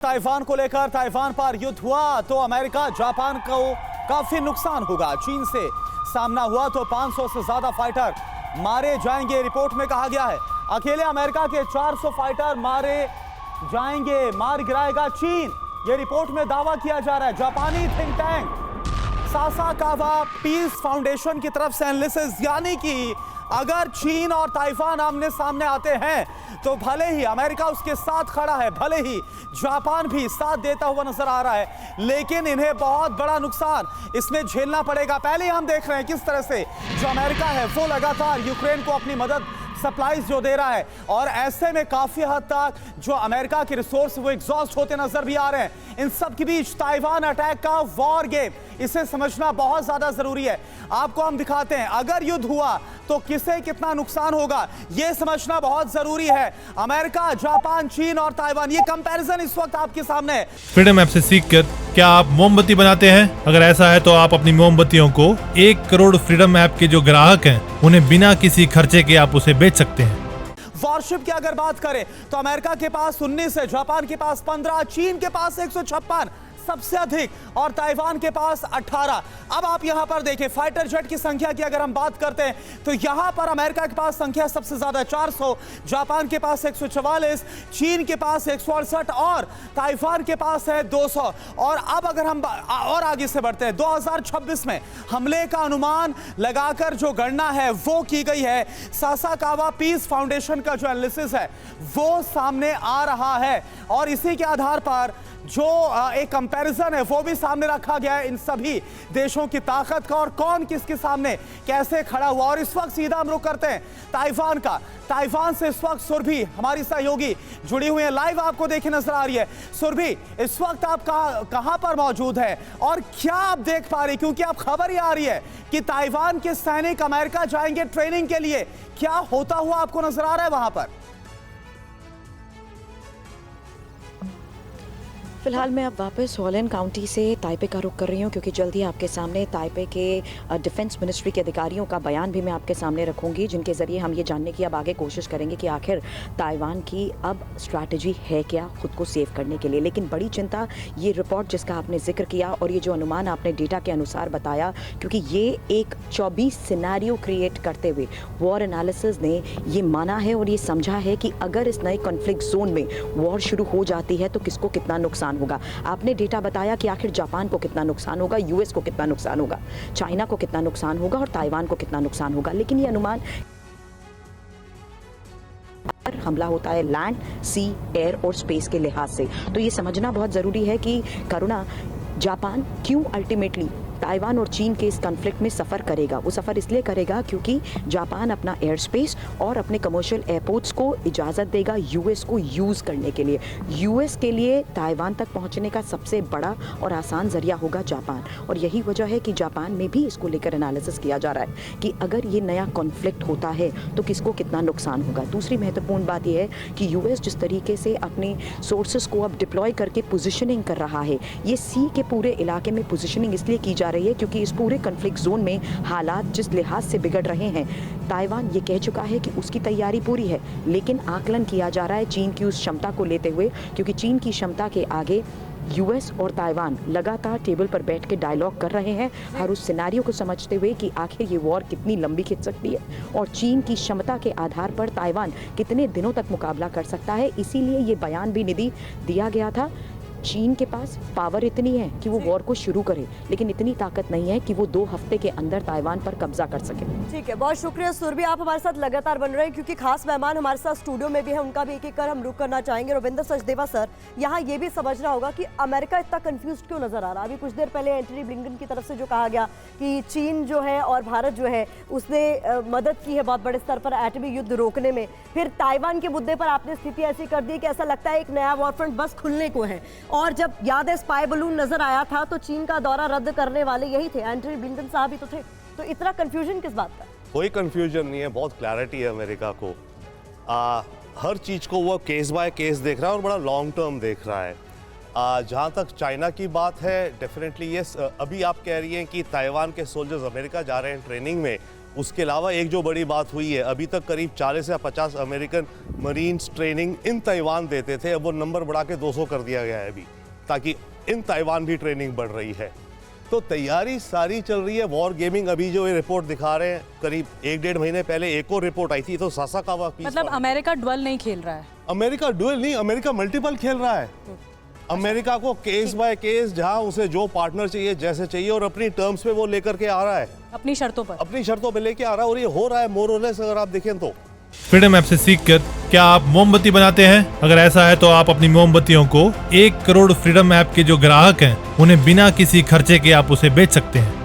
Taiwan को लेकर Taiwan पर युद्ध हुआ तो अमेरिका जापान को काफी नुकसान होगा। चीन से सामना हुआ तो 500 से ज्यादा फाइटर मारे जाएंगे, रिपोर्ट में कहा गया है। अकेले अमेरिका के 400 फाइटर मारे जाएंगे, मार गिराएगा चीन, ये रिपोर्ट में दावा किया जा रहा है। जापानी think tank Sasakawa Peace Foundation की तरफ से एनालिसिस, यानी कि अगर चीन और ताइवान आमने सामने आते हैं तो भले ही अमेरिका उसके साथ खड़ा है, भले ही जापान भी साथ देता हुआ नजर आ रहा है, लेकिन इन्हें बहुत बड़ा नुकसान इसमें झेलना पड़ेगा। पहले हम देख रहे हैं किस तरह से जो अमेरिका है वो लगातार यूक्रेन को अपनी मदद सप्लाईज जो दे रहा है, और ऐसे में काफी हद तक जो अमेरिका के रिसोर्स वो एग्जॉस्ट होते नजर भी आ रहे हैं। इन सब के बीच ताइवान अटैक का वॉर गेम, इसे समझना बहुत ज्यादा जरूरी है। आपको हम दिखाते हैं अगर युद्ध हुआ तो किसे कितना नुकसान होगा, यह समझना बहुत जरूरी है। अमेरिका, जापान, चीन और ताइवान, ये कंपैरिजन इस वक्त आपके सामने है। फ्रीडम ऐप से सीखकर क्या आप मोमबत्ती बनाते हैं? अगर ऐसा है तो आप अपनी मोमबत्तियों को 1 करोड़ फ्रीडम ऐप के जो ग्राहक हैं उन्हें बिना किसी खर्चे के आप उसे बेच सकते हैं। वॉरशिप की अगर बात करें तो अमेरिका के पास 19 है, जापान के पास 15, चीन के पास 156 सबसे अधिक, और ताइवान के पास 18। अब आप यहां पर देखें फाइटर जेट की संख्या की अगर हम बात करते हैं तो यहां पर अमेरिका के पास संख्या सबसे ज्यादा 400, जापान के पास 144, चीन के पास 168 और ताइवान के पास है 200। और अब अगर हम और आगे से बढ़ते हैं 2026 में हमले का अनुमान लगाकर जो गणना है वो की गई है। सासाकावा पीस फाउंडेशन का जो एनालिसिस है वो सामने आ रहा है, और इसी के आधार पर जो एक कंपैरिजन है वो भी सामने रखा गया है इन सभी देशों की ताकत का, और कौन किसके सामने कैसे खड़ा हुआ। और इस वक्त सीधा हम रुख करते हैं ताइवान का। ताइवान से इस वक्त सुरभि हमारी सहयोगी जुड़ी हुई है, लाइव आपको देखे नजर आ रही है। सुरभि, इस वक्त आप कहां पर मौजूद है और क्या आप देख पा रही, क्योंकि आप खबर ही आ रही है कि ताइवान के सैनिक अमेरिका जाएंगे ट्रेनिंग के लिए, क्या होता हुआ आपको नजर आ रहा है वहां पर? फिलहाल मैं अब वापस हॉलैंड काउंटी से ताइपे का रुख कर रही हूँ, क्योंकि जल्द ही आपके सामने ताइपे के डिफेंस मिनिस्ट्री के अधिकारियों का बयान भी मैं आपके सामने रखूँगी, जिनके ज़रिए हम ये जानने की अब आगे कोशिश करेंगे कि आखिर ताइवान की अब स्ट्रैटेजी है क्या खुद को सेव करने के लिए। लेकिन बड़ी चिंता ये रिपोर्ट जिसका आपने जिक्र किया और ये जो अनुमान आपने डेटा के अनुसार बताया, क्योंकि ये एक 24 सिनेरियो क्रिएट करते हुए वॉर एनालिसिस ने ये माना है और ये समझा है कि अगर इस नए कॉन्फ्लिक्ट जोन में वॉर शुरू हो जाती है तो किसको कितना नुकसान होगा। आपने डेटा बताया कि आखिर जापान को कितना नुकसान होगा, यूएस को कितना नुकसान होगा, चाइना को कितना नुकसान होगा और ताइवान को कितना नुकसान होगा। लेकिन ये अनुमान हमला होता है लैंड, सी, एयर और स्पेस के लिहाज से, तो ये समझना बहुत जरूरी है कि करुणा जापान क्यों अल्टीमेटली ताइवान और चीन के इस कॉन्फ्लिक्ट में सफ़र करेगा। वो सफ़र इसलिए करेगा क्योंकि जापान अपना एयर स्पेस और अपने कमर्शियल एयरपोर्ट्स को इजाज़त देगा यूएस को यूज़ करने के लिए। यूएस के लिए ताइवान तक पहुंचने का सबसे बड़ा और आसान ज़रिया होगा जापान, और यही वजह है कि जापान में भी इसको लेकर एनालिसिस किया जा रहा है कि अगर ये नया कॉन्फ्लिक्ट होता है तो किसको कितना नुकसान होगा। दूसरी महत्वपूर्ण बात यह है कि यूएस जिस तरीके से अपने सोर्सेस को अब डिप्लॉय करके पोजिशनिंग कर रहा है, ये सी के पूरे इलाके में पोजिशनिंग इसलिए की जा रही है क्योंकि इस पूरे कॉन्फ्लिक्ट जोन में हालात जिस लिहाज से बिगड़ रहे हैं, ताइवान ये कह चुका है कि उसकी तैयारी पूरी है, लेकिन आकलन किया जा रहा है चीन की उस क्षमता को लेते हुए, क्योंकि चीन की क्षमता के आगे यूएस और ताइवान लगातार टेबल पर बैठ के डायलॉग कर रहे हैं, हर उस सिनेरियो को समझते हुए कि आखिर ये वॉर कितनी लंबी खिंच सकती है और चीन की क्षमता के आधार पर ताइवान कितने दिनों तक मुकाबला कर सकता है। इसीलिए ये बयान भी निधि दिया गया था। चीन के पास पावर इतनी है कि वो वॉर को शुरू करे, लेकिन इतनी ताकत नहीं है कि वो 2 हफ्ते के अंदर ताइवान पर कब्जा कर सके। ठीक है, बहुत शुक्रिया सुरभि, आप हमारे साथ लगातार बन रहे हैं, क्योंकि खास मेहमान हमारे साथ स्टूडियो में भी है, उनका भी एक एक कर हम रुक करना चाहेंगे। रविंद्र सचदेवा सर, यहाँ ये भी समझना होगा कि अमेरिका इतना कंफ्यूज क्यों नजर आ रहा है। अभी कुछ देर पहले एंटनी ब्लिंकन की तरफ से जो कहा गया कि चीन जो है और भारत जो है उसने मदद की है बहुत बड़े स्तर पर एटमी युद्ध रोकने में, फिर ताइवान के मुद्दे पर आपने स्थिति ऐसी कर दी कि ऐसा लगता है एक नया वॉर फ्रंट बस खुलने को है। और जब याद है स्पाई बलून नजर आया था तो चीन का दौरा रद्द करने वाले यही थे, एंटनी ब्लिंकन साहब ही तो थे। तो इतना कंफ्यूजन किस बात का? कोई कंफ्यूजन नहीं है, बहुत क्लैरिटी है अमेरिका को। हर चीज को वो केस बाय केस देख रहा है और बड़ा लॉन्ग टर्म देख रहा है। जहाँ तक चाइना की बात है, डेफिनेटली यस, अभी आप कह रही हैं कि ताइवान के सोल्जर्स अमेरिका जा रहे हैं ट्रेनिंग में, उसके अलावा एक जो बड़ी बात हुई है, अभी तक करीब 40 या 50 American marines training in Taiwan देते थे, अब वो नंबर बढ़ा के 200 कर दिया गया है अभी, ताकि इन ताइवान भी ट्रेनिंग बढ़ रही है। तो तैयारी सारी चल रही है। वॉर गेमिंग अभी जो ये रिपोर्ट दिखा रहे हैं, करीब 1-1.5 महीने पहले एक और रिपोर्ट आई थी, तो सासाकावा पीस, मतलब अमेरिका डुअल नहीं खेल रहा है। अमेरिका डुअल नहीं, अमेरिका मल्टीपल खेल रहा है। अमेरिका को केस बाय केस, जहां उसे जो पार्टनर चाहिए, जैसे चाहिए, और अपनी टर्म्स पे वो लेकर के आ रहा है, अपनी शर्तों पर लेके आ रहा है, और ये हो रहा है मोर और लेस, अगर आप देखें तो। फ्रीडम ऐप से सीखकर क्या आप मोमबत्ती बनाते हैं? अगर ऐसा है तो आप अपनी मोमबत्तियों को 1 करोड़ फ्रीडम ऐप के जो ग्राहक हैं उन्हें बिना किसी खर्चे के आप उसे बेच सकते हैं।